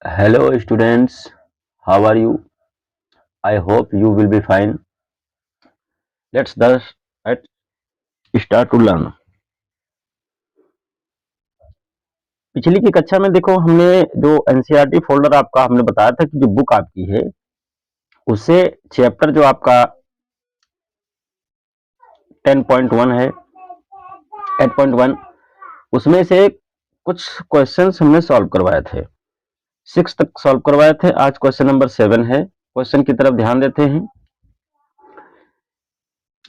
Hello students, how are you? I hope you will be fine. Let's start to learn. पिछली की कक्षा में देखो हमने जो एनसीईआरटी फोल्डर आपका हमने बताया था कि जो बुक आपकी है उससे चैप्टर जो आपका 10.1 है 8.1 उसमें से कुछ क्वेश्चंस हमने सॉल्व करवाए थे 6 तक सॉल्व करवाए थे। आज क्वेश्चन नंबर 7 है। क्वेश्चन की तरफ ध्यान देते हैं।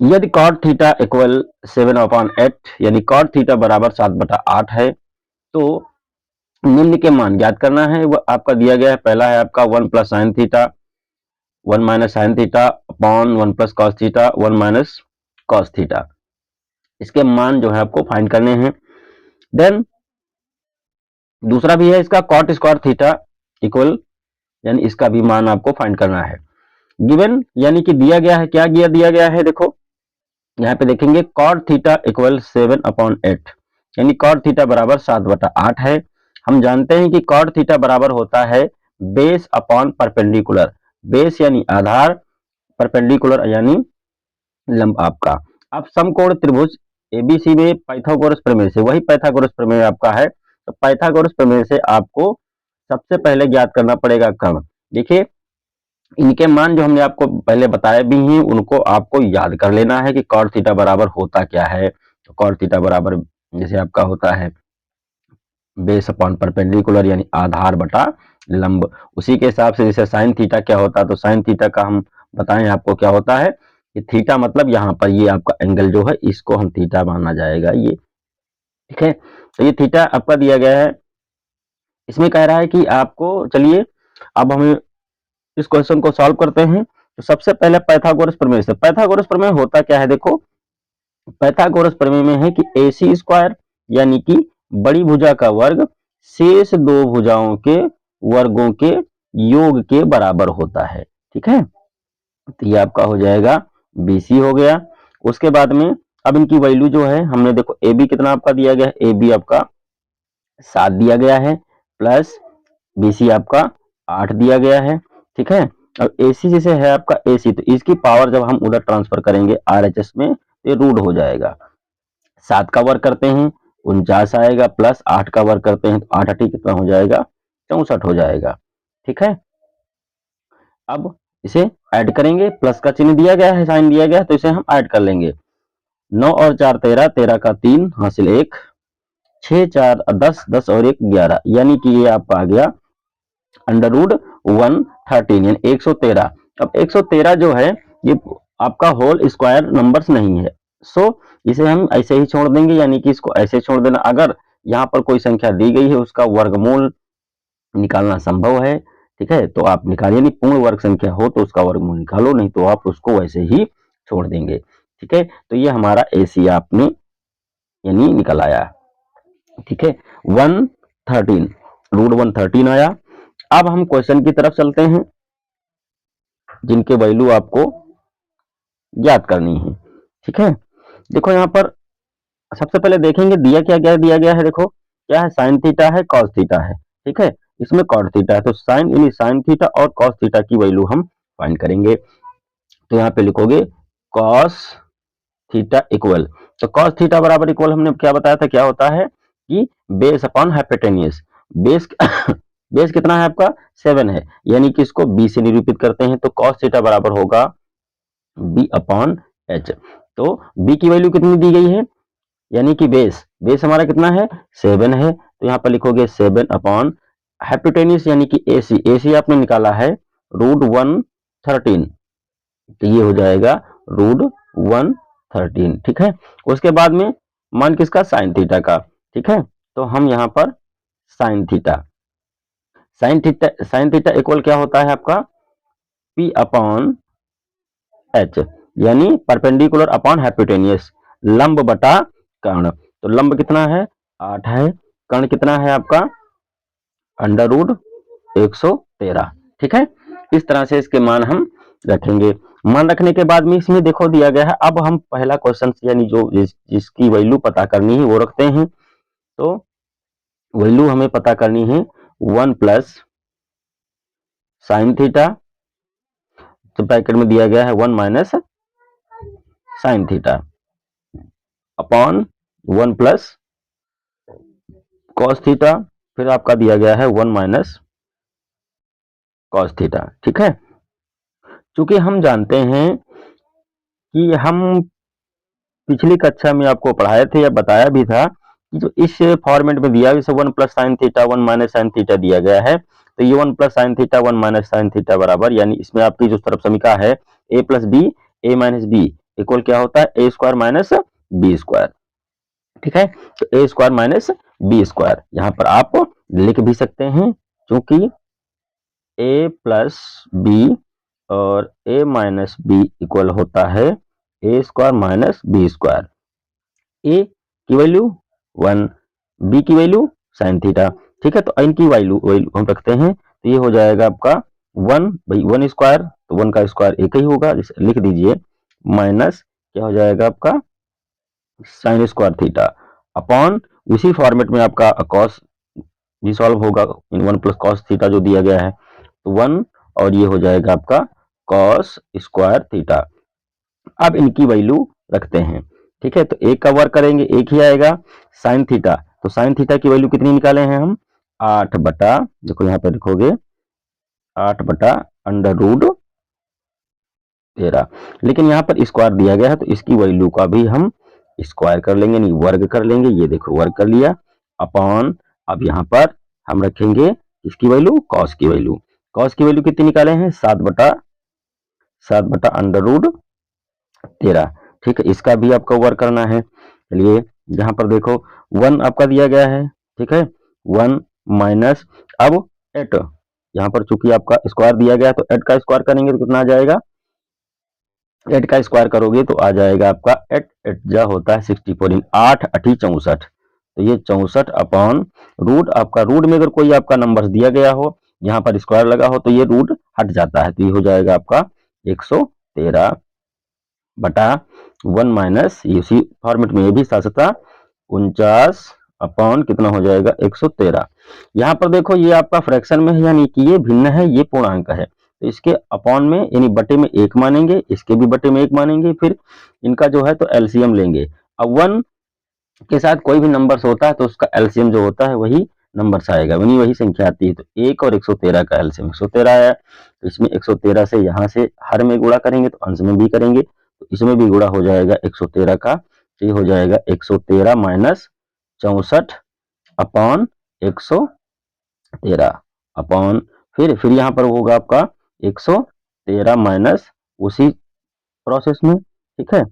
यदि cot थीटा इक्वल 7/8 यानी cot थीटा बराबर 7/8 है तो निम्न के मान ज्ञात करना है। वो आपका दिया गया है। पहला है आपका 1 plus sine theta 1 minus sine theta upon 1 plus cos theta 1 minus cos theta. इसके मान जो है आपको फाइंड करने हैं। देन दूसरा भी है इसका कॉट स्क्वायर थीटा इक्वल यानी इसका भी मान आपको फाइंड करना है। गिवन यानी कि दिया गया है। क्या दिया गया है देखो यहाँ पे देखेंगे कॉट थीटा इक्वल 7/8 यानी कॉट थीटा बराबर 7/8 है। हम जानते हैं कि कॉट थीटा बराबर होता है बेस अपॉन परपेंडिकुलर। बेस यानी आधार, परपेंडिकुलर यानी लंब आपका। अब समकोण त्रिभुज एबीसी में पाइथागोरस प्रमेय से, वही पाइथागोरस प्रमेय आपका है, तो पाइथागोरस प्रमेय से आपको सबसे पहले ज्ञात करना पड़ेगा कर्ण। देखिए इनके मान जो हमने आपको पहले बताए भी हैं उनको आपको याद कर लेना है कि कॉट थीटा बराबर होता क्या है। तो कॉट थीटा बराबर जैसे आपका होता है बेस अपॉन परपेंडिकुलर यानी आधार बटा लंब। उसी के हिसाब से जैसे साइन थीटा क्या होता है तो साइन थीटा का हम बताएं आपको क्या होता है कि थीटा मतलब यहाँ पर ये आपका एंगल जो है इसको हम थीटा माना जाएगा ये। ठीक है, तो ये थीटा आपका दिया गया है। इसमें कह रहा है कि आपको, चलिए अब हम इस क्वेश्चन को सॉल्व करते हैं। तो सबसे पहले पाइथागोरस प्रमेय से, पाइथागोरस प्रमेय होता क्या है देखो, पाइथागोरस प्रमेय में है कि AC स्क्वायर यानी कि बड़ी भुजा का वर्ग शेष दो भुजाओं के वर्गों के योग के बराबर होता है। ठीक है, तो ये आपका हो जाएगा BC हो गया। उसके बाद में अब इनकी वैल्यू जो है हमने देखो AB कितना आपका दिया गया है, AB आपका 7 दिया गया है प्लस BC आपका 8 दिया गया है। ठीक है, और AC जैसे है आपका AC तो इसकी पावर जब हम उधर ट्रांसफर करेंगे RHS में तो ये रूट हो जाएगा। 7 का वर्ग करते हैं 49 आएगा प्लस 8 का वर्ग करते हैं तो 8 8 कितना हो जाएगा 64 हो जाएगा। ठीक है, अब इसे ऐड करेंगे, प्लस का चिन्ह दिया गया है, साइन दिया गया है तो इसे हम ऐड कर लेंगे। 9 और 4 13, 13 का 3 हासिल 1, 6 4 10, 10 और 1 11 यानी कि ये आपका आ गया √113 यानी 113। अब 113 जो है ये आपका होल स्क्वायर नंबर्स नहीं है, सो इसे हम ऐसे ही छोड़ देंगे यानी कि इसको ऐसे छोड़ देना। अगर यहाँ पर कोई संख्या दी गई है उसका वर्गमूल निकालना संभव है। ठीक है, तो आप निकालिए, यदि पूर्ण वर्ग संख्या हो तो उसका वर्गमूल निकालो, नहीं तो आप उसको वैसे ही छोड़ देंगे। ठीक है, तो ये हमारा AC आपने यानी निकल आया। ठीक है, 113 √113 आया। अब हम क्वेश्चन की तरफ चलते हैं जिनके वैल्यू आपको ज्ञात करनी है। ठीक है, देखो यहाँ पर सबसे पहले देखेंगे दिया गया है। देखो क्या है, साइन थीटा है कॉस थीटा है। ठीक है, इसमें कॉट थीटा है तो साइन यानी साइन थीटा और कॉस थीटा की वैल्यू हम फाइंड करेंगे। तो यहाँ पे लिखोगे कॉस थीटा इक्वल, तो कॉस थीटा बराबर इक्वल हमने क्या बताया था क्या होता है कि base upon hypotenuse. Base base कितना है आपका 7 है यानी कि इसको B से निरूपित करते हैं तो कॉस थीटा बराबर होगा B/H। तो B की वैल्यू कितनी दी गई है यानी कि बेस हमारा कितना है 7 है तो यहाँ पर लिखोगे 7 अपॉन हाइपोटेनियस यानी कि AC आपने निकाला है √113 तो ये हो जाएगा √113। ठीक है, उसके बाद में मान किसका साइन थीटा का। ठीक है, तो हम यहाँ पर साइन थीटा इक्वल क्या होता है आपका P/H यानी परपेंडिकुलर अपॉन हाइपोटेनियस, लंब बटा कर्ण। तो लंब कितना है 8 है, कर्ण कितना है आपका √113। ठीक है, इस तरह से इसके मान हम रखेंगे। मान रखने के बाद में इसमें देखो दिया गया है। अब हम पहला क्वेश्चन यानी जो जिसकी वैल्यू पता करनी है वो रखते हैं। तो वैल्यू हमें पता करनी है 1 प्लस साइन थीटा, तो ब्रैकेट में दिया गया है 1 minus sine theta upon 1 plus cos theta, फिर आपका दिया गया है 1 माइनस कॉस थीटा। ठीक है, चूंकि हम जानते हैं कि हम पिछली कक्षा में आपको पढ़ाए थे या बताया भी था कि जो इस फॉर्मेट में दिया जैसे 1 plus sine theta 1 minus sine theta दिया गया है, तो ये 1 plus sine theta 1 minus sine theta बराबर, यानी इसमें आपकी जो तरफ समीकरण है ए प्लस बी ए माइनस बी इक्वल क्या होता है ए स्क्वायर माइनस बी स्क्वायर। ठीक है, तो ए स्क्वायर माइनस बी स्क्वायर यहाँ पर आप लिख भी सकते हैं, क्योंकि ए प्लस बी और ए माइनस बी इक्वल होता है ए स्क्वायर माइनस बी स्क्वायर। ए की वैल्यू 1, बी की वैल्यू साइन थीटा। ठीक है, तो इनकी वैल्यू हम रखते हैं, तो ये हो जाएगा आपका 1 भाई 1 स्क्वायर, तो 1 का स्क्वायर एक ही होगा, जिसे लिख दीजिए माइनस क्या हो जाएगा आपका साइन स्क्वायर थीटा अपॉन उसी फॉर्मेट में आपका कॉस भी सॉल्व होगा इन 1 प्लस कॉस थीटा जो दिया गया है, तो 1 और ये हो जाएगा आपका कॉस स्क्वायर थीटा। अब इनकी वैल्यू रखते हैं। ठीक है, तो एक का वर्क करेंगे एक ही आएगा, साइन थीटा, तो साइन थीटा की वैल्यू कितनी निकाले हैं हम 8 बटा, देखो यहाँ पे लिखोगे 8 बटा अंडर रूट 13, लेकिन यहाँ पर स्क्वायर दिया गया है तो इसकी वैल्यू का भी हम स्क्वायर कर लेंगे, नहीं वर्ग कर लेंगे, ये देखो वर्ग कर लिया अपॉन, अब यहाँ पर हम रखेंगे इसकी वैल्यू कॉस की वैल्यू, कॉस की वैल्यू कितनी निकाले हैं 7 बटा अंडर रूट 13। ठीक है, इसका भी आपको वर्क करना है। चलिए यहाँ पर देखो 1 आपका दिया गया है, ठीक है 1 माइनस, अब 8 यहाँ पर चूंकि आपका स्क्वायर दिया गया है तो 8 का स्क्वायर करेंगे तो कितना आ जाएगा, 8 का स्क्वायर करोगे तो आ जाएगा आपका 8 8 जा होता है 64, 8 8 64, तो ये 64 अपॉन रूट, आपका रूट में अगर कोई आपका नंबर दिया गया हो यहाँ पर स्क्वायर लगा हो तो ये रूट हट जाता है, तो ये हो जाएगा आपका 113 बटा 1 माइनस इसी फॉर्मेट में ये भी 49 अपॉन कितना हो जाएगा 113। यहाँ पर देखो ये आपका फ्रैक्शन में है, यानी कि ये भिन्न है ये पूर्णांक है, तो इसके अपॉन में यानी बटे में 1 मानेंगे, इसके भी बटे में 1 मानेंगे, फिर इनका जो है तो एलसीएम लेंगे। अब 1 के साथ कोई भी नंबर्स होता है तो उसका एलसीएम जो होता है वही नंबर्स आएगा, वही संख्या आती है, तो 1 और 113 का एलसीएम 113 आया, तो इसमें 113 से यहाँ से हर में गुणा करेंगे तो अंश में भी करेंगे, तो इसमें भी गुणा हो जाएगा 113 का, तो ये हो जाएगा 113 माइनस 64 अपॉन 113 अपॉन, फिर यहाँ पर होगा आपका 113 माइनस उसी प्रोसेस में। ठीक है,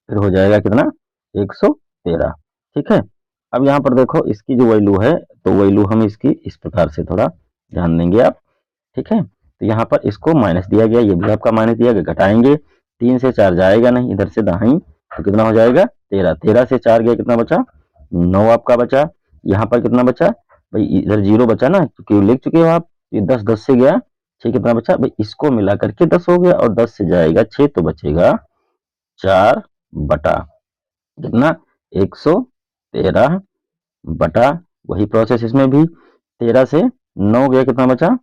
फिर हो जाएगा कितना 113। ठीक है, अब यहाँ पर देखो इसकी जो वैल्यू है तो वैल्यू हम इसकी इस प्रकार से थोड़ा ध्यान देंगे आप। ठीक है, तो यहाँ पर इसको माइनस दिया गया, ये भी आपका माइनस दिया गया, घटाएंगे 3 से 4 जाएगा नहीं, इधर से दाहिनी, तो कितना हो जाएगा 13, 13 से 4 गया कितना बचा 9 आपका बचा, यहाँ पर कितना बचा भाई इधर 0 बचा ना क्योंकि लिख चुके हो आप, ये 10 10 से गया 6 कितना बचा भाई, इसको मिला करके 10 हो गया और 10 से जाएगा 6 तो बचेगा 4 बटा कितना 113 बटा, वही प्रोसेस इसमें भी 13 से 9 गया कितना बचा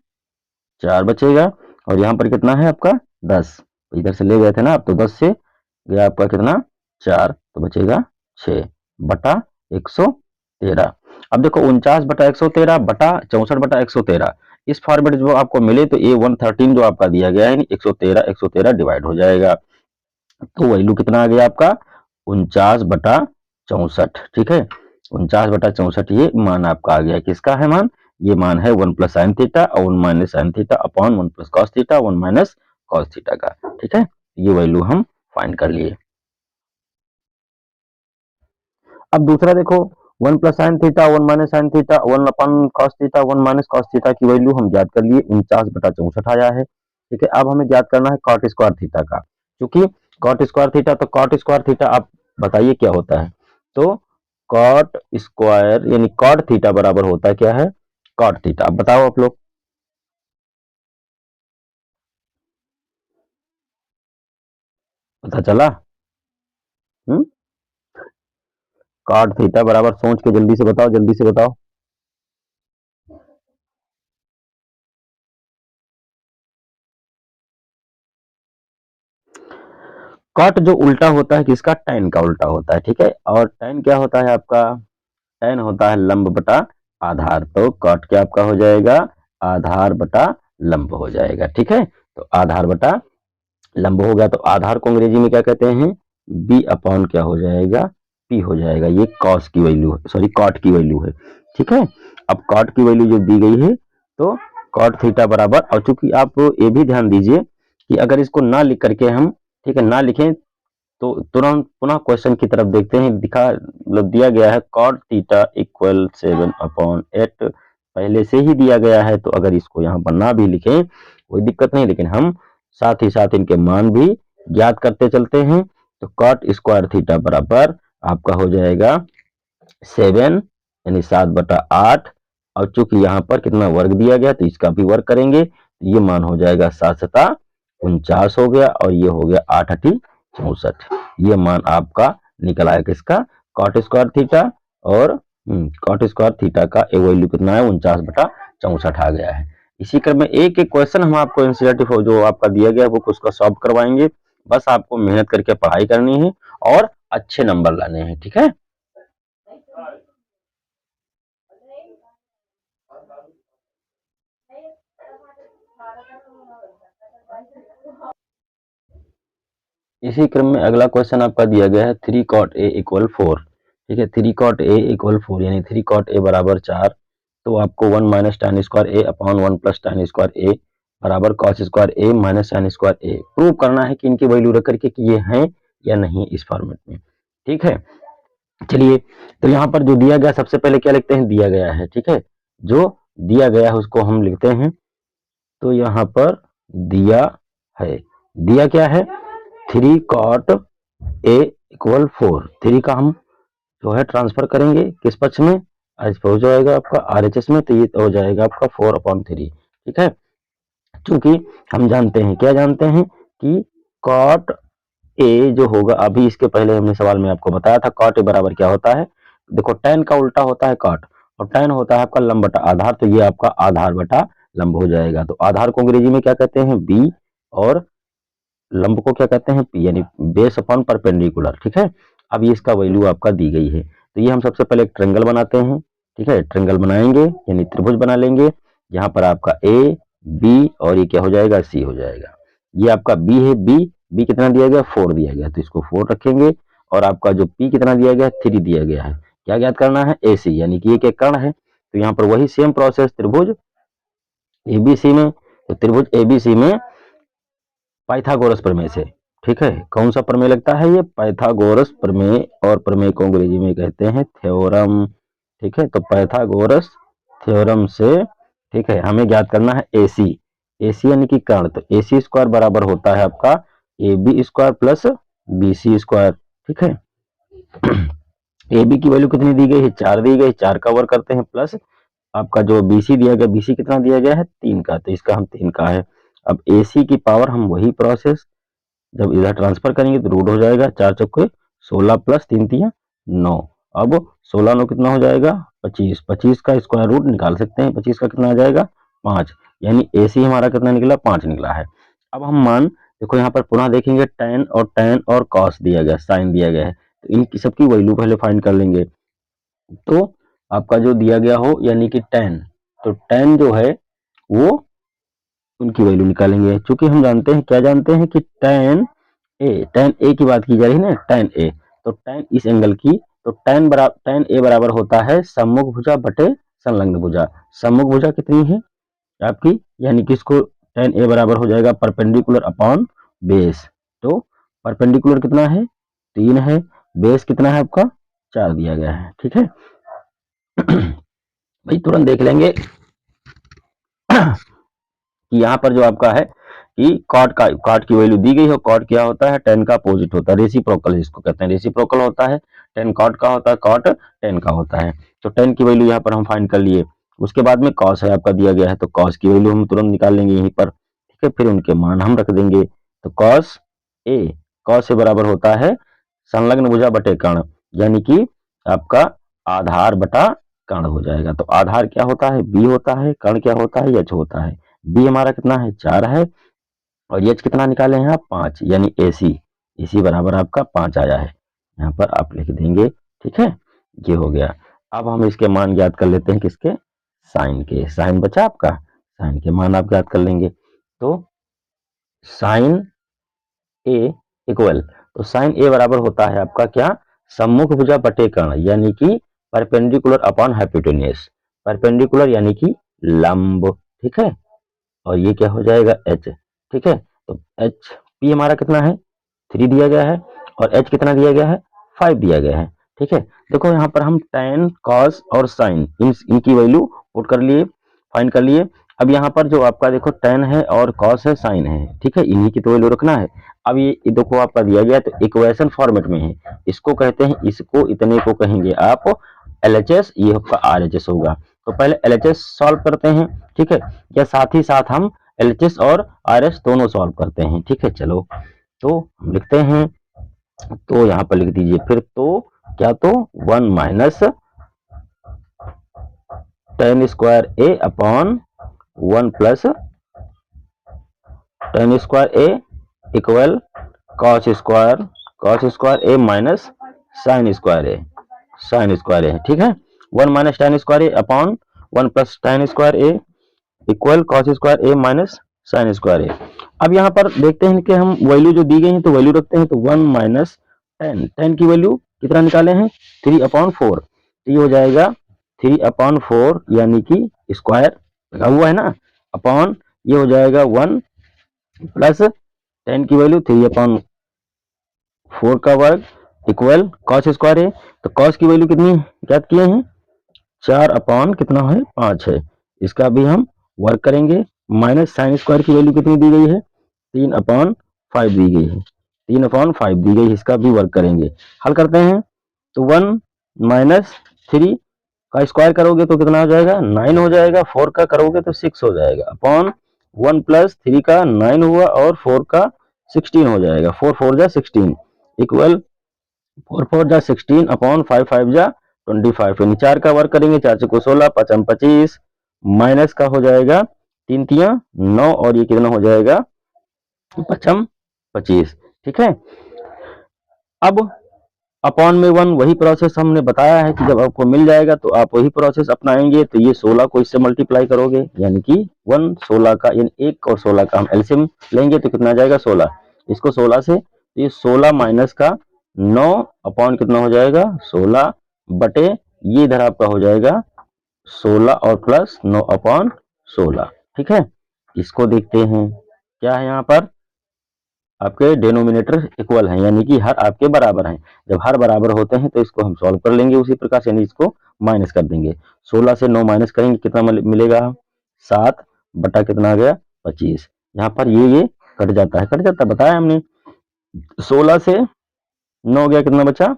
4 बचेगा, और यहाँ पर कितना है आपका 10, इधर से ले गए थे ना आप, तो 10 से गया आपका कितना 4 तो बचेगा 6 बटा 113। अब देखो 49 बटा 113 बटा 64 बटा 113, इस फॉर्मेट जो आपको मिले तो ये 113 जो आपका दिया गया है 113 डिवाइड हो जाएगा, तो वैल्यू कितना आ गया आपका 49 बटा 64। ठीक है, 49 बटा 64 ये मान आपका आ गया, किसका है मान, ये मान है 1 प्लस साइन थीटा और 1 minus sine theta upon 1 plus cos theta 1 minus cos theta का। ठीक है, ये वैल्यू हम फाइंड कर लिए। अब दूसरा देखो 1 plus sine theta 1 minus sine theta 1 upon cos theta 1 minus cos theta की वैल्यू हम ज्ञात कर लिए 49 बटा 64 आया है। ठीक है, अब हमें ज्ञात करना है कॉट स्क्वायर थीटा का, क्योंकि कॉट स्क्वायर थीटा, तो कॉट स्क्वायर थीटा आप बताइए क्या होता है, तो कॉट स्क्वायर यानी कॉट थीटा बराबर होता है क्या है कॉट थीटा, अब बताओ आप लोग, पता चला। हम्म, कॉट थीटा बराबर सोच के जल्दी से बताओ जल्दी से बताओ। कॉट जो उल्टा होता है किसका, tan का उल्टा होता है, ठीक है। और tan क्या होता है आपका, tan होता है लंब बटा आधार, तो कॉट क्या आपका हो जाएगा, आधार बटा लंब हो जाएगा, ठीक है। तो आधार बटा लंब हो गया, तो आधार को अंग्रेजी में क्या कहते हैं, बी अपॉन क्या हो जाएगा, पी हो जाएगा। ये कॉस की वैल्यू, सॉरी कॉट की वैल्यू है, ठीक है। अब कॉट की वैल्यू जो दी गई है, तो कॉट थीटा बराबर, और चूंकि आप ये भी ध्यान दीजिए कि अगर इसको ना लिख करके हम, ठीक है, ना लिखें तो तुरंत पुनः क्वेश्चन की तरफ देखते हैं, दिखा मतलब दिया गया है कॉट थीटा इक्वल 7/8, पहले से ही दिया गया है, तो अगर इसको यहाँ पर ना भी लिखें कोई दिक्कत नहीं, लेकिन हम साथ ही साथ इनके मान भी ज्ञात करते चलते हैं। तो कॉट स्क्वायर थीटा बराबर आपका हो जाएगा 7 यानी 7/8, और चूंकि यहाँ पर कितना वर्ग दिया गया तो इसका भी वर्ग करेंगे, तो ये मान हो जाएगा 7×7 = 49 हो गया, और ये हो गया 8×8 = 64। ये मान आपका निकल आया किसका, कॉट स्क्वायर थीटा, और कॉट स्क्वायर थीटा का ए वैल्यू कितना है, 49/64 आ गया है। इसी क्रम में एक एक क्वेश्चन हम आपको एनसीईआरटी जो आपका दिया गया वो उसका सॉल्व करवाएंगे। बस आपको मेहनत करके पढ़ाई करनी है और अच्छे नंबर लाने हैं, ठीक है। इसी क्रम में अगला क्वेश्चन आपका दिया गया है 3 cot a = 4, ठीक है। 3 cot a = 4 यानी 3 cot a बराबर 4, तो आपको 1 - tan square a upon 1 + tan square a बराबर cos square a - sin square a prove करना है कि इनकी वैल्यू रख करके कि ये हैं या नहीं इस फॉर्मेट में, ठीक है। चलिए, तो यहाँ पर जो दिया गया सबसे पहले क्या लिखते हैं, दिया गया है, ठीक है। जो दिया गया है उसको हम लिखते हैं, तो यहाँ पर दिया है, दिया क्या है, 3 cot a = 4, 3 का हम जो है ट्रांसफर करेंगे किस पक्ष में, आज हो जाएगा आपका RHS में, तो ये हो जाएगा आपका 4/3, ठीक है। चूंकि हम जानते हैं, क्या जानते हैं कि cot a जो होगा, अभी इसके पहले हमने सवाल में आपको बताया था cot a बराबर क्या होता है, देखो tan का उल्टा होता है cot, और tan होता है आपका लंब बटा आधार, तो ये आपका आधार बटा लंब हो जाएगा। तो आधार को अंग्रेजी में क्या कहते हैं, b, और लंब को क्या कहते हैं, पी, यानी बेस अपॉन परपेंडिकुलर, ठीक है। अब ये इसका वैल्यू आपका दी गई है, तो ये हम सबसे पहले एक ट्रेंगल बनाते हैं, ठीक है। ट्रेंगल बनाएंगे यानी त्रिभुज बना लेंगे, यहाँ पर आपका ए बी और ये क्या हो जाएगा, सी हो जाएगा। ये आपका बी है, बी कितना दिया गया, 4 दिया गया, तो इसको 4 रखेंगे, और आपका जो पी कितना दिया गया, 3 दिया गया है। क्या ज्ञात करना है, ए सी, यानी कि एक कर्ण है, तो यहाँ पर वही सेम प्रोसेस, त्रिभुज एबीसी में, तो त्रिभुज एबीसी में पाइथागोरस प्रमेय से, ठीक है। कौन सा प्रमेय लगता है, ये पाइथागोरस प्रमेय, और प्रमेय को अंग्रेजी में कहते हैं थ्योरम, ठीक है। तो पाइथागोरस थ्योरम से, ठीक है, हमें ज्ञात करना है एसी, एसी यानी कि कर्ण, तो एसी स्क्वायर बराबर होता है आपका A B square plus B C square, ठीक है। ए बी की वैल्यू कितनी दी गई है, 4 दी गई, 4 का वर्ग करते हैं, प्लस आपका जो बीसी दिया गया, बीसी कितना दिया गया है, 3 का, तो इसका हम 3 का है। अब एसी की पावर हम वही प्रोसेस जब इधर ट्रांसफर करेंगे तो रूट हो जाएगा, 4 चौके 16 प्लस 3 तिया 9, अब 16 9 कितना हो जाएगा, 25, 25 का स्क्वायर रूट निकाल सकते हैं, 25 का कितना आ जाएगा, 5, यानी एसी हमारा कितना निकला, 5 निकला है। अब हम मान देखो यहाँ पर पुनः देखेंगे, tan और cos दिया गया, साइन दिया गया है, तो इन सबकी वैल्यू पहले फाइंड कर लेंगे। तो आपका जो दिया गया हो यानी कि tan, तो tan जो है वो उनकी वैल्यू निकालेंगे, चूंकि हम जानते हैं, क्या जानते हैं कि tan a की बात की जा रही है ना, tan a, तो tan इस एंगल की, तो tan a बराबर होता है सम्मुख भुजा बटे संलग्न भुजा। सम्मुख भुजा कितनी है आपकी, यानी कि इसको tan a बराबर हो जाएगा परपेंडिकुलर अपॉन बेस, तो परपेंडिकुलर कितना है, 3 है, बेस कितना है आपका, 4 दिया गया है, ठीक है। भाई तुरंत देख लेंगे कि यहाँ पर जो आपका है कि कॉट की वैल्यू दी गई हो, कॉट क्या होता है, tan का अपोजिट होता है, रेसिप्रोकल इसको कहते हैं, रेसिप्रोकल होता है, tan कॉट का होता है, कॉट tan का होता है। तो tan की वैल्यू यहाँ पर हम फाइंड कर लिए, उसके बाद में cos है आपका दिया गया है, तो cos की वैल्यू हम तुरंत निकाल लेंगे यहीं पर, ठीक है। फिर उनके मान हम रख देंगे, तो cos ए बराबर होता है संलग्न भुजा बटे कर्ण, यानी कि आपका आधार बटा कर्ण हो जाएगा। तो आधार क्या होता है, बी होता है, कर्ण क्या होता है, एच होता है। बी हमारा कितना है, 4 है, और एच कितना निकाले हैं आप, 5, यानी एसी, इसी बराबर आपका 5 आया है, यहाँ पर आप लिख देंगे। ठीक है, ये हो गया। अब हम इसके मान ज्ञात कर लेते हैं, किसके, साइन के। साइन बचा आपका, साइन के मान आप ज्ञात कर लेंगे। तो साइन ए इक्वल, तो साइन ए बराबर होता है आपका क्या, सम्मुख भुजा बटे कर्ण, यानी कि परपेंडिकुलर अपॉन हाइपोटेन्यूस। परपेंडिकुलर यानी कि लंब। ठीक है, और ये क्या हो जाएगा, एच। ठीक है, तो एच पी हमारा कितना है, 3 दिया गया है, और एच कितना दिया गया है, 5 दिया गया है। ठीक है, देखो यहाँ पर हम tan cos और sin इनकी वैल्यू पुट कर लिए, फाइंड कर लिए। अब यहाँ पर जो आपका देखो tan है और cos है, sin है, ठीक है, इन्हीं की तो वैल्यू रखना है। अब ये देखो आपका दिया गया तो इक्वेशन फॉर्मेट में है, इसको कहते हैं, इसको इतने को कहेंगे आप LHS, ये आपका RHS होगा। तो पहले LHS सॉल्व करते हैं। ठीक है, या साथ ही साथ हम LHS और RS दोनों सॉल्व करते हैं। ठीक है, चलो तो हम लिखते हैं, तो यहाँ पर लिख दीजिए फिर, तो क्या, तो 1 माइनस tan स्क्वायर ए अपॉन 1 प्लस tan स्क्वायर ए इक्वल cos स्क्वायर ए माइनस sin स्क्वायर ए। ठीक है, 1 माइनस tan स्क्वायर ए अपॉन 1 प्लस tan स्क्वायर ए इक्वल cos स्क्वायर ए माइनस sin स्क्वायर ए। अब यहाँ पर देखते हैं कि हम वैल्यू जो दी गई है तो वैल्यू रखते हैं, तो 1 माइनस tan की वैल्यू कितना निकाले हैं, 3/4, तो ये हो जाएगा 3/4 यानी कि स्क्वायर लगा हुआ है ना, अपॉन ये हो जाएगा 1 प्लस tan की वैल्यू 3/4 का वर्ग इक्वल cos स्क्वायर है। तो cos की वैल्यू कितनी ज्ञात किए हैं, 4 कितना है, 5 है, इसका भी हम वर्क करेंगे। माइनस sin स्क्वायर की वैल्यू कितनी दी गई है, 3/5 दी गई है, 3/5 दी गई है, इसका भी वर्क करेंगे। हल करते हैं, तो 1 माइनस 3 का स्क्वायर करोगे तो कितना हो जाएगा, 9 हो जाएगा, 4 का करोगे तो 6 हो जाएगा, अपॉन 1 प्लस 3 का 9 हुआ और 4 का 16 हो जाएगा, 4 4 जा 16 इक्वल 4 4 जा 16 अपॉन 5 5 जा 25, यानी 4 का वर्क करेंगे, 4 से को 16, 5 25, माइनस का हो जाएगा 3 3 9, और ये कितना हो जाएगा 5 25। ठीक है, अब अपॉन में 1 वही प्रोसेस हमने बताया है कि जब आपको मिल जाएगा तो आप वही प्रोसेस अपनाएंगे। तो ये 16 को इससे मल्टीप्लाई करोगे, यानी कि 1 16 का, यानी 1 और 16 का हम एलसीएम लेंगे तो कितना आ जाएगा 16, इसको 16 से, तो ये 16 माइनस का 9 अपॉन कितना हो जाएगा 16 बटे, ये इधर आपका हो जाएगा 16 और प्लस 9 अपॉन 16। ठीक है, इसको देखते हैं, क्या है यहाँ पर आपके डिनोमिनेटर इक्वल हैं, यानी कि हर आपके बराबर हैं। जब हर बराबर होते हैं तो इसको हम सॉल्व कर लेंगे उसी प्रकार से, यानी इसको माइनस कर देंगे। 16 से 9 माइनस करेंगे, कितना मिलेगा 7 बटा कितना आ गया 25। यहाँ पर ये कट जाता है, बताया हमने। 16 से 9 गया, कितना बचा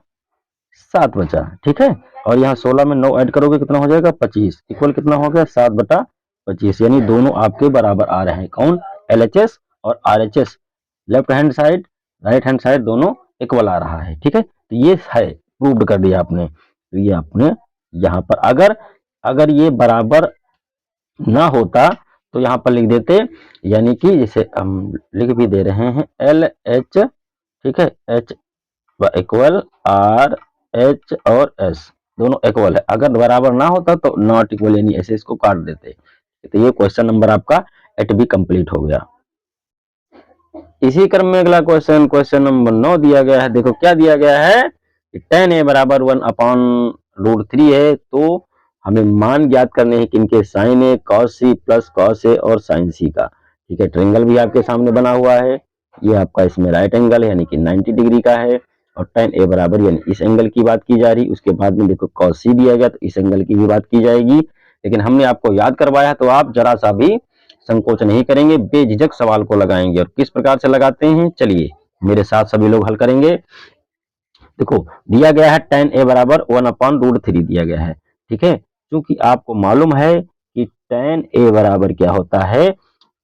7 बचा। ठीक है, और यहाँ 16 में 9 ऐड करोगे कितना हो जाएगा 25, इक्वल कितना हो गया 7 बटा 25, यानी दोनों आपके बराबर आ रहे हैं। कौन, LHS और RHS, left hand side right hand side दोनों इक्वल आ रहा है। ठीक है, तो ये है प्रूव्ड कर दिया आपने। तो ये आपने यहाँ पर अगर ये बराबर ना होता तो यहाँ पर लिख देते, यानी कि जैसे हम लिख भी दे रहे हैं LH, ठीक है, H इक्वल RH और S दोनों इक्वल है। अगर बराबर ना होता तो नॉट इक्वल, यानी ऐसे इसको काट देते। तो ये क्वेश्चन नंबर आपका 8 भी कंप्लीट हो गया। इसी क्रम में अगला क्वेश्चन नंबर 9 दिया गया है। देखो क्या दिया गया है, tan a बराबर 1/√3 है, तो हमें मान ज्ञात करने हैं किनके, sin a cos c plus cos a और sin c का। ठीक है, ट्रायंगल भी आपके सामने बना हुआ है, ये आपका इसमें राइट एंगल है, यानी कि 90 डिग्री का है, और tan a बराबर, यानी इस एंगल की बात की जा रही। उसके बाद में देखो cos c दिया गया, तो इस एंगल की भी बात की जाएगी। लेकिन हमने आपको याद करवाया तो आप जरा सा भी संकोच नहीं करेंगे, बेझिझक सवाल को लगाएंगे। और किस प्रकार से लगाते हैं, चलिए मेरे साथ सभी लोग हल करेंगे। देखो दिया गया है tan a बराबर 1/√3 दिया गया है। ठीक है, क्योंकि आपको मालूम है कि tan a बराबर क्या होता है,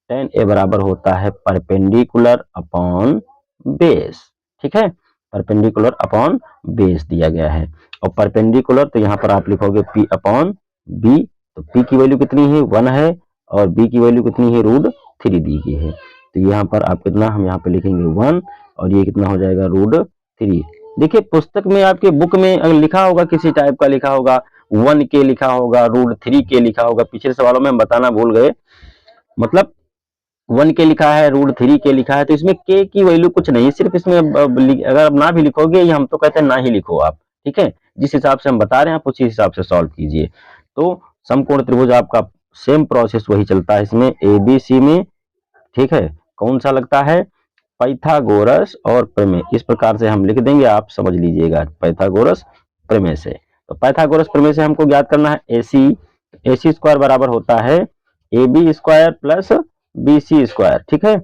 tan a बराबर होता है परपेंडिकुलर अपॉन बेस। ठीक है, परपेंडिकुलर अपॉन बेस दिया गया है, और परपेंडिकुलर तो यहाँ पर आप लिखोगे P/B, तो P की वैल्यू कितनी है 1 है, और B की वैल्यू कितनी है √3 दी गई है। तो यहाँ पर आप कितना, हम यहाँ पे लिखेंगे 1, और ये कितना हो जाएगा √3। देखिए पुस्तक में आपके बुक में अगर लिखा होगा किसी टाइप का लिखा होगा 1k लिखा होगा, √3k लिखा होगा, पिछले सवालों में हम बताना भूल गए, मतलब 1k लिखा है, √3k लिखा है, तो इसमें k की वैल्यू कुछ नहीं, सिर्फ इसमें अगर आप ना भी लिखोगे, ये हम तो कहते हैं ना ही लिखो आप, ठीक है। जिस हिसाब से हम बता रहे हैं आप उसी हिसाब से सॉल्व कीजिए। तो समकोण त्रिभुज आपका सेम प्रोसेस वही चलता है इसमें ABC में, ठीक है। कौन सा लगता है? पाइथागोरस और प्रमेय, इस प्रकार से हम लिख देंगे, आप समझ लीजिएगा पाइथागोरस प्रमेय से। तो पाइथागोरस प्रमेय से हमको ज्ञात करना है AC स्क्वायर बराबर होता है AB square plus BC square, ठीक है।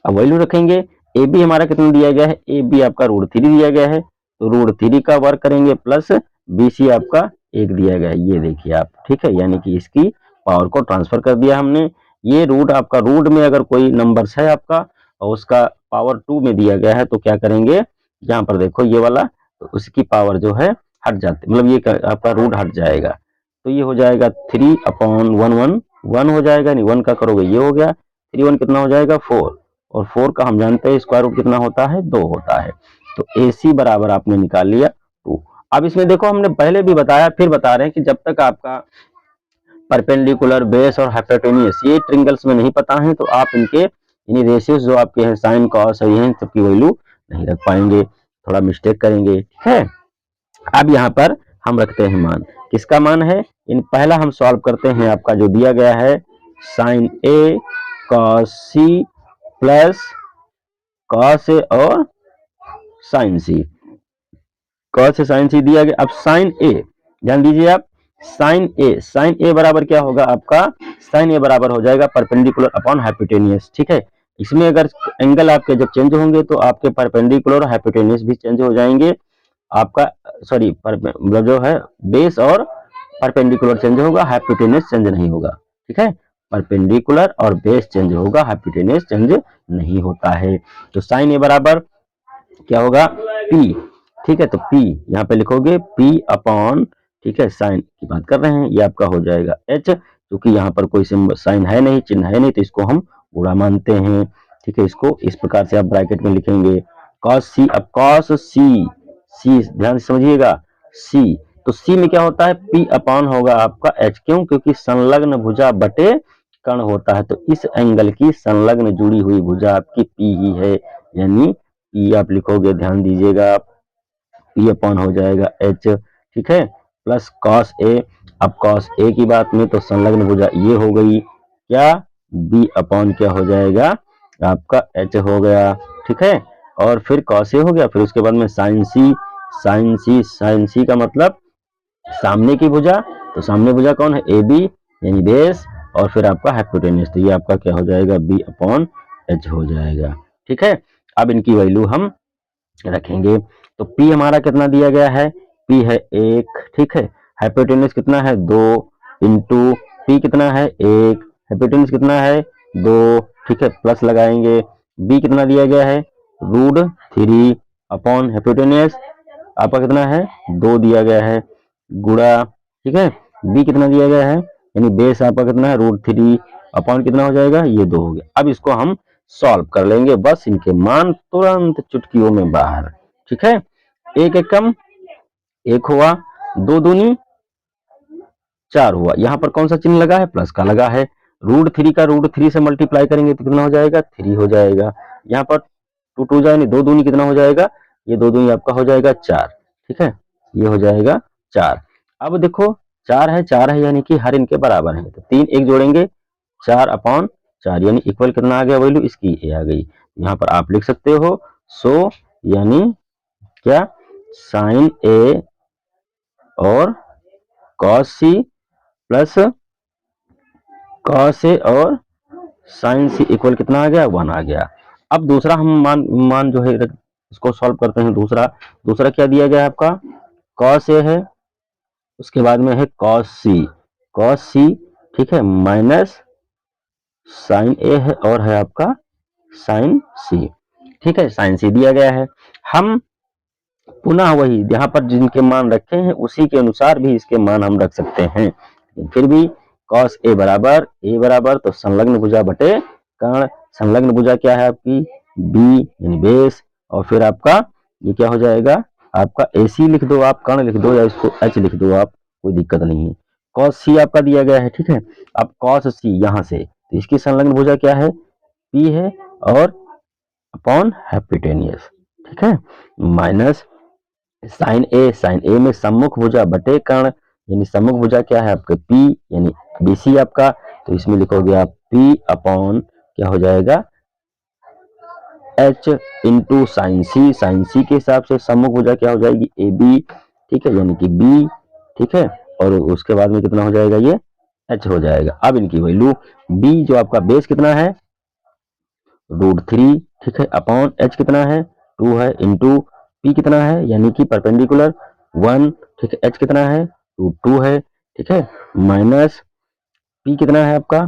अब वैल्यू रखेंगे, AB हमारा कितना दिया गया है, AB आपका √3 दिया गया है, तो √3 का वर्ग करेंगे प्लस BC आपका 1 दिया गया है, ये देखिए आप, ठीक है। यानी कि इसकी पावर को ट्रांसफर कर दिया हमने। ये रूट आपका, रूट में अगर कोई नंबर्स है आपका और उसका पावर 2 में दिया गया है तो क्या करेंगे, यहाँ पर देखो ये वाला, तो उसकी पावर जो है हट जाती, मतलब ये आपका रूट हट जाएगा, तो ये हो जाएगा 3/1 1 हो जाएगा, नहीं 1 का करोगे ये हो गया, 3 1 कितना हो जाएगा 4, और 4 का हम जानते हैं स्क्वायर रूट कितना होता है 2 होता है। तो AC बराबर आपने निकाल लिया 2। अब इसमें देखो हमने पहले भी बताया फिर बता रहे हैं कि जब तक आपका परपेंडिकुलर, बेस और हाइपोटेन्यूस ये ट्रिंगल्स में नहीं पता है तो आप इनके यानी रेशियोज जो आपके हैं साइन कॉस और ये सबकी वैल्यू नहीं रख पाएंगे, थोड़ा मिस्टेक करेंगे, ठीक है। अब यहाँ पर हम रखते हैं मान, किसका मान है, इन पहला हम सॉल्व करते हैं, आपका जो दिया गया है sine A cos C plus cos A और sine C, cos A sine C दिया गया। अब साइन A ध्यान दीजिए आप, साइन A बराबर क्या होगा आपका, साइन A बराबर हो जाएगा परपेंडिकुलर अपॉन हाइपोटेन्यूस, ठीक है। इसमें अगर एंगल आपके जब चेंज होंगे तो आपके परपेंडिकुलर और हाइपोटेन्यूस भी चेंज हो जाएंगे, आपका सॉरी मतलब जो है बेस और परपेंडिकुलर चेंज होगा, हाइपोटेन्यूस चेंज नहीं होगा, ठीक है। परपेंडिकुलर और बेस चेंज होगा, हाइपोटेन्यूस चेंज नहीं होता है। तो साइन A बराबर क्या होगा P, ठीक है। तो P यहाँ पे लिखोगे P अपॉन, ठीक है, साइन की बात कर रहे हैं, ये आपका हो जाएगा H, क्योंकि यहाँ पर कोई साइन है नहीं, चिन्ह है नहीं, तो इसको हम गुणा मानते हैं, ठीक है। इसको इस प्रकार से आप ब्रैकेट में लिखेंगे cos C। अब cos C ध्यान से समझिएगा C, तो C में क्या होता है P अपॉन होगा आपका H, क्यों, क्योंकि संलग्न भुजा बटे कर्ण होता है, तो इस एंगल की संलग्न जुड़ी हुई भुजा आपकी P ही है, यानी P आप लिखोगे, ध्यान दीजिएगा आप, P अपॉन हो जाएगा H, ठीक है, प्लस cos A। अब cos A की बात में तो संलग्न भुजा ये हो गई क्या, B अपॉन क्या हो जाएगा आपका H हो गया, ठीक है। और फिर cos A हो गया, फिर उसके बाद में साइन C का मतलब सामने की भुजा, तो सामने भुजा कौन है AB यानी बेस, और फिर आपका हाइपोटेन्यूस, तो ये आपका क्या हो जाएगा B अपॉन H हो जाएगा, ठीक है। अब इनकी वैल्यू हम रखेंगे, तो P हमारा कितना दिया गया है, P है 1, ठीक है। हाइपोटेन्यूस कितना है 2 इंटू P कितना है 1, हाइपोटेन्यूस कितना है 2, ठीक है, प्लस लगाएंगे, B कितना दिया गया है √3 अपॉन हाइपोटेन्यूस आपका कितना है 2 दिया गया है गुणा, ठीक है, B कितना दिया गया है यानी बेस आपका कितना है √3 अपॉन कितना हो जाएगा ये 2 हो गया। अब इसको हम सॉल्व कर लेंगे, बस इनके मान तुरंत चुटकियों में बाहर, ठीक है। 1 1 कम 1 हुआ, 2 दूनी 4 हुआ, यहाँ पर कौन सा चिन्ह लगा है, प्लस का लगा है, √3 का √3 से मल्टीप्लाई करेंगे तो कितना हो जाएगा 3 हो जाएगा, यहाँ पर 2 2 जाए, 2 दूनी कितना हो जाएगा, ये 2 दूनी आपका हो जाएगा 4, ठीक है, ये हो जाएगा 4। अब देखो 4 है यानी कि हर इनके बराबर है, तो 3 1 जोड़ेंगे 4 अपॉन 4 यानी इक्वल कितना आ गया वैल्यू इसकी ए आ गई, यहाँ पर आप लिख सकते हो सो यानी क्या साइन A और cos C plus cos A और साइन C इक्वल कितना आ गया 1 आ गया। अब दूसरा हम मान जो है इसको सॉल्व करते हैं, दूसरा क्या दिया गया है आपका cos A है, उसके बाद में है cos C, ठीक है, माइनस साइन A है और है आपका साइन C, ठीक है, साइन C दिया गया है। हम पुनः वही यहाँ पर जिनके मान रखे हैं उसी के अनुसार भी इसके मान हम रख सकते हैं, फिर भी cos A बराबर तो संलग्न भुजा बटे कर्ण, संलग्न भुजा क्या है आपकी बी यानी बेस, और फिर आपका ये क्या हो जाएगा, आपका AC लिख दो, आप कर्ण लिख दो या इसको H लिख दो आप, कोई दिक्कत नहीं है। कॉस सी आपका दिया गया है, ठीक है। अब कॉस सी यहाँ से, तो इसकी संलग्न भुजा क्या है, P है, और अपॉन हाइपोटेनियस, ठीक है, माइनस साइन ए में सम्मुख भुजा बटे कर्ण, यानी सम्मुख भुजा क्या है आपके P यानी BC आपका, तो इसमें लिखोगे आप P अपॉन क्या हो जाएगा H इंटू साइन सी के हिसाब से सम्मुख भुजा क्या हो जाएगी AB, ठीक है, यानी कि B, ठीक है, और उसके बाद में कितना हो जाएगा ये H हो जाएगा। अब इनकी वैल्यू B जो आपका बेस कितना है √3, ठीक है, अपॉन H कितना है 2 है, इंटू P कितना है यानी कि परपेंडिकुलर 1, ठीक है, H कितना है √2 है, ठीक है, माइनस P कितना है आपका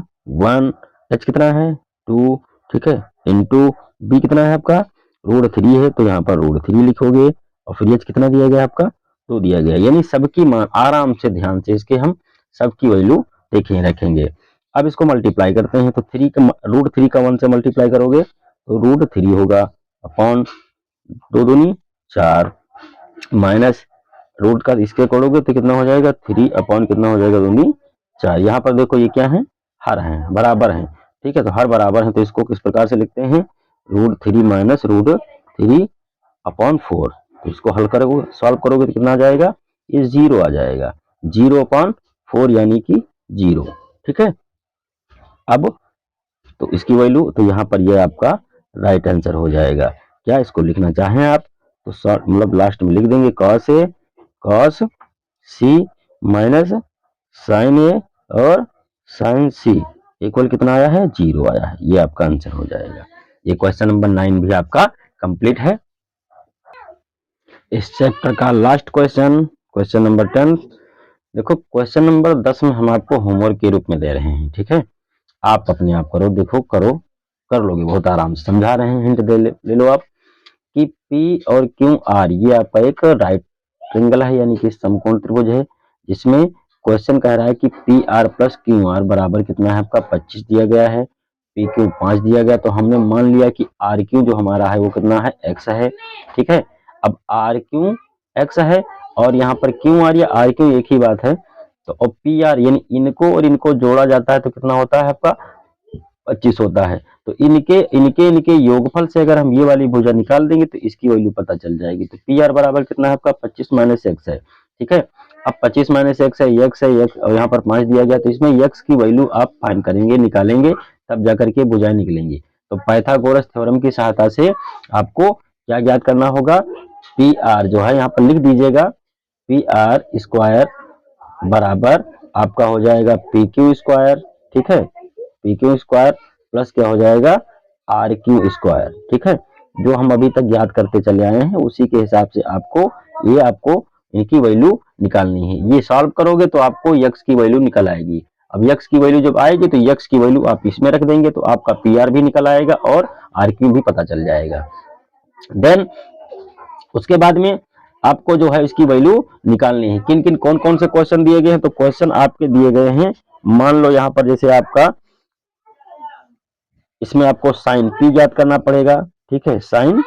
1, H कितना है 2, ठीक है, इंटू B कितना है आपका √3 है, तो यहाँ पर √3 लिखोगे, और फिर H कितना दिया गया आपका 2 दिया गया, यानी सबकी मान आराम से ध्यान से इसके हम सबकी वैल्यू देखें रखेंगे। अब इसको मल्टीप्लाई करते हैं, तो √3 का 1 से मल्टीप्लाई करोगे तो √3 होगा, अपॉन 2 दूनी 4, माइनस रूट का इसके करोगे तो कितना हो जाएगा 3 अपॉन कितना हो जाएगा 2 4। यहाँ पर देखो ये क्या है, हर हैं, बराबर हैं, ठीक है, तो हर बराबर हैं, तो इसको किस प्रकार से लिखते हैं √3 माइनस √3 अपॉन 4। तो इसको हल करोगे, सॉल्व करोगे तो कितना आ जाएगा, ये 0 आ जाएगा, 0 अपॉन 4 यानी कि 0, ठीक है। अब तो इसकी वैल्यू, तो यहाँ पर ये आपका राइट आंसर हो जाएगा। क्या इसको लिखना चाहें आप तो मतलब लास्ट में लिख देंगे कॉस सी माइनस साइन ए और साइन सी इक्वल कितना आया है 0 आया है, ये आपका आंसर हो जाएगा। ये क्वेश्चन नंबर 9 भी आपका कंप्लीट है। इस चैप्टर का लास्ट क्वेश्चन, क्वेश्चन नंबर 10। देखो क्वेश्चन नंबर 10 में हम आपको होमवर्क के रूप में दे रहे हैं, ठीक है, आप अपने आप करो, देखो करो, कर लोगे बहुत आराम से, समझा रहे हैं, हिंट ले लो आप कि P और QR ये आपका एक राइट ट्रायंगल है, यानी कि समकोण त्रिभुज है, जिसमें क्वेश्चन कह रहा है कि PR प्लस QR बराबर कितना है आपका 25 दिया गया है, PQ 5 दिया गया, तो हमने मान लिया कि RQ जो हमारा है वो कितना है X है, ठीक है। अब RQ X है और यहाँ पर QR या RQ एक ही बात है, तो अब PR यानी इनको और इनको जोड़ा जाता है तो कितना होता है आपका 25 होता है, तो इनके योगफल से अगर हम ये वाली भुजा निकाल देंगे तो इसकी वैल्यू पता चल जाएगी। तो PR बराबर कितना है आपका 25 माइनस एक्स है, ठीक है। अब 25 माइनस एक्स है x और यहाँ पर 5 दिया गया, तो इसमें x की वैल्यू आप फाइंड करेंगे, निकालेंगे, तब जाकर के भुजाएं निकलेंगी। तो पाइथागोरस थ्योरम की सहायता से आपको क्या ज्ञात करना होगा, PR जो है यहाँ पर लिख दीजिएगा, PR स्क्वायर बराबर आपका हो जाएगा PQ स्क्वायर, ठीक है, PQ स्क्वायर प्लस क्या हो जाएगा RQ स्क्वायर, ठीक है। जो हम अभी तक याद करते चले आए हैं उसी के हिसाब से आपको इनकी वैल्यू निकालनी है। ये सॉल्व करोगे तो आपको x की वैल्यू निकल आएगी। अब x की वैल्यू जब आएगी तो x की वैल्यू आप इसमें रख देंगे तो आपका PR भी निकल आएगा और RQ भी पता चल जाएगा। देन उसके बाद में आपको जो है इसकी वैल्यू निकालनी है। किन किन कौन कौन से क्वेश्चन दिए गए हैं, तो क्वेश्चन आपके दिए गए हैं, मान लो यहाँ पर जैसे आपका इसमें आपको साइन P ज्ञात करना पड़ेगा, ठीक है, साइन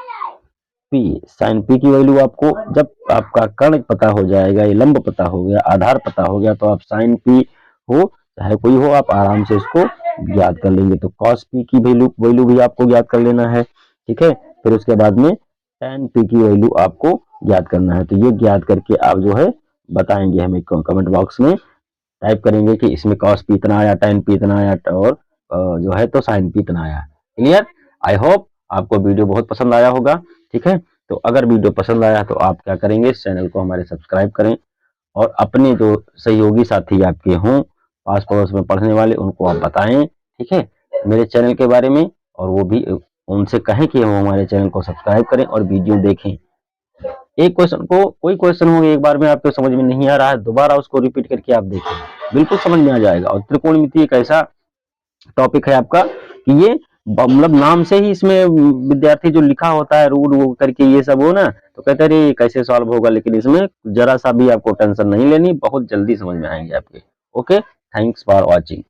P की वैल्यू आपको जब आपका कर्ण पता हो जाएगा, ये लंब पता हो गया, आधार पता हो गया, तो आप साइन P हो चाहे कोई हो आप आराम से इसको ज्ञात कर लेंगे। तो cos P की वैल्यू भी आपको ज्ञात कर लेना है, ठीक है। फिर उसके बाद में tan P की वैल्यू आपको ज्ञात करना है। तो ये ज्ञात करके आप जो है बताएंगे हमें, कमेंट बॉक्स में टाइप करेंगे कि इसमें cos P इतना आया, tan P इतना आया और जो है तो sin P इतना आया। क्लियर? आई होप आपको वीडियो बहुत पसंद आया होगा, ठीक है। तो अगर वीडियो पसंद आया तो आप क्या करेंगे, इस चैनल को हमारे सब्सक्राइब करें और अपने जो सहयोगी साथी आपके हों पास पड़ोस में पढ़ने वाले उनको आप बताएं, ठीक है, मेरे चैनल के बारे में, और वो भी उनसे कहें कि वो हमारे चैनल को सब्सक्राइब करें और वीडियो देखें। एक क्वेश्चन को कोई क्वेश्चन हो एक बार में आपको समझ में नहीं आ रहा है, दोबारा उसको रिपीट करके आप देखें, बिल्कुल समझ में आ जाएगा। और त्रिकोणमिति एक ऐसा टॉपिक है आपका कि ये मतलब नाम से ही इसमें विद्यार्थी जो लिखा होता है रूट वो करके ये सब हो ना, तो कहते हैं कैसे सॉल्व होगा, लेकिन इसमें जरा सा भी आपको टेंशन नहीं लेनी, बहुत जल्दी समझ में आएंगे आपके। Okay, thanks for watching.